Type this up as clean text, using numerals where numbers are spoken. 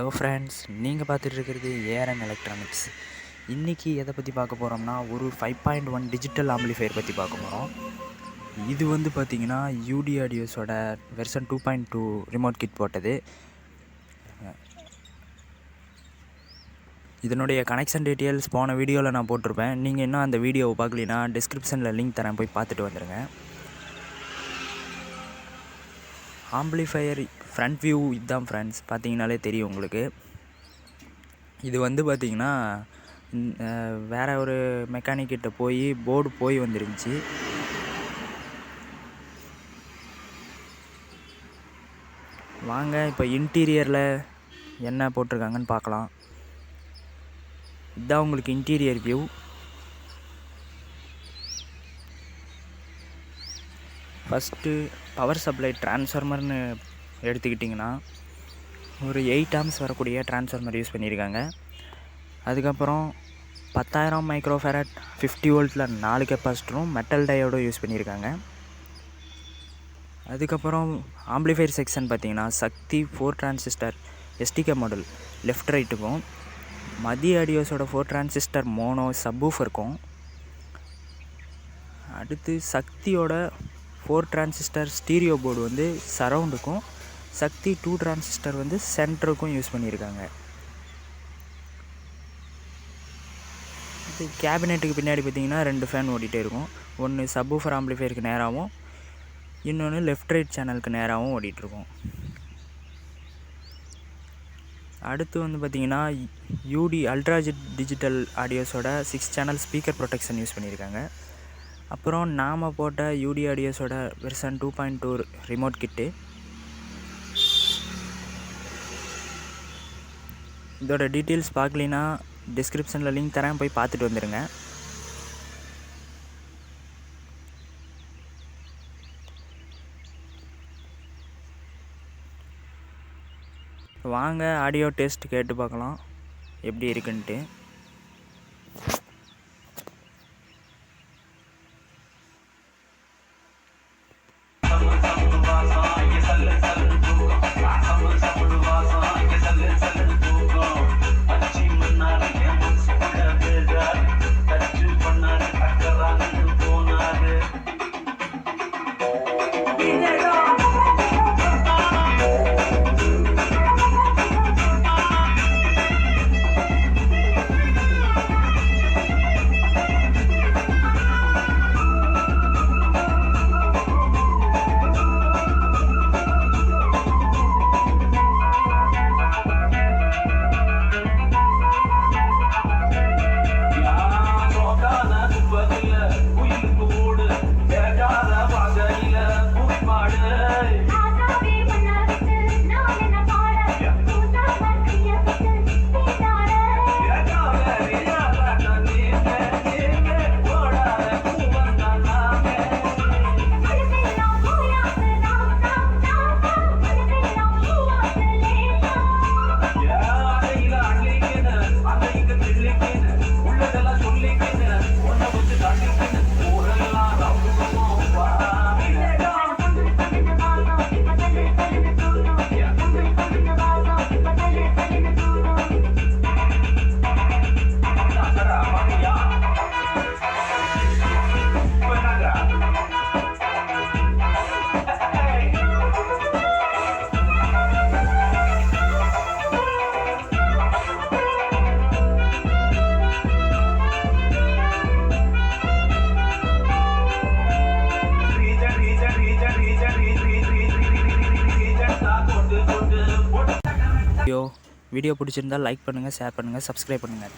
Hello friends, நீங்கள் பார்த்துட்டு இருக்கிறது ஏஆர்என் எலக்ட்ரானிக்ஸ். இன்றைக்கி எதை பற்றி பார்க்க போகிறோம்னா, ஒரு 5.1 டிஜிட்டல் ஆம்பிளிஃபையர் பற்றி பார்க்க போகிறோம். இது வந்து பார்த்திங்கன்னா யூடி ஆடியோஸோட வெர்ஷன் 2.2 ரிமோட் கிட் போட்டது. இதனுடைய கனெக்ஷன் டீட்டெயில்ஸ் போன வீடியோவில் நான் போட்டிருப்பேன். நீங்கள் இன்னும் அந்த வீடியோவை பார்க்கலினா டிஸ்கிரிப்ஷனில் லிங்க் தரேன், போய் பார்த்துட்டு வந்துடுங்க. ஆம்பிளிஃபையர் ஃப்ரண்ட் வியூ இதுதான் ஃப்ரெண்ட்ஸ், பார்த்தீங்கனாலே தெரியும் உங்களுக்கு. இது வந்து பார்த்திங்கன்னா வேறு ஒரு மெக்கானிக்கிட்ட போய் போர்டு போய் வந்துருந்துச்சு. வாங்க இப்போ இன்டீரியரில் என்ன போட்டிருக்காங்கன்னு பார்க்கலாம். இதுதான் உங்களுக்கு interior view. First power supply டிரான்ஸ்ஃபார்மர்னு எடுத்துக்கிட்டிங்கன்னா ஒரு 8 ஆம்ஸ் வரக்கூடிய டிரான்ஸ்ஃபார்மர் யூஸ் பண்ணியிருக்காங்க. அதுக்கப்புறம் 10,000 மைக்ரோஃபேரட் 50 வோல்ட்டில் 4 கெப்பாசிட்டரும் மெட்டல் டயோடும் யூஸ் பண்ணியிருக்காங்க. அதுக்கப்புறம் ஆம்பிளிஃபையர் செக்ஷன் பார்த்திங்கன்னா சக்தி 4 டிரான்சிஸ்டர் எஸ்டிகே மாடல் லெஃப்ட் ரைட்டுக்கும், மதி ஆடியோஸோட 4 டிரான்சிஸ்டர் மோனோ சப்வூஃபருக்கும், அடுத்து சக்தியோட 4 டிரான்சிஸ்டர் ஸ்டீரியோ போர்டு வந்து சரவுண்டுக்கும், சக்தி 2 டிரான்சிஸ்டர் வந்து சென்டருக்கும் யூஸ் பண்ணியிருக்காங்க. இது கேபினெட்டுக்கு பின்னாடி பார்த்திங்கன்னா 2 ஃபேன் ஓடிட்டே இருக்கும். ஒன்று சப்வூஃபர் ஆம்பிளிஃபையருக்கு நேராகவும், இன்னொன்று லெஃப்ட் ரைட் சேனலுக்கு நேராகவும் ஓடிட்டுருக்கும். அடுத்து வந்து பார்த்திங்கன்னா யூடி அல்ட்ராஜெட் டிஜிட்டல் ஆடியோஸோட 6 சேனல் ஸ்பீக்கர் ப்ரொடெக்ஷன் யூஸ் பண்ணியிருக்காங்க. அப்புறம் நாம் போட்ட யூடி ஆடியோஸோட வெர்ஷன் 2.2 ரிமோட் கிட்டு. இதோட டீட்டெயில்ஸ் பார்க்கலினா டிஸ்கிரிப்ஷனில் லிங்க் தரேன், போய் பார்த்துட்டு வந்துடுங்க. வாங்க ஆடியோ டெஸ்ட் கேட்டு பார்க்கலாம் எப்படி இருக்குன்ட்டு. வீடியோ பிடிச்சிருந்தால் லைக் பண்ணுங்கள், ஷேர் பண்ணுங்கள், சப்ஸ்கிரைப் பண்ணுங்கள்.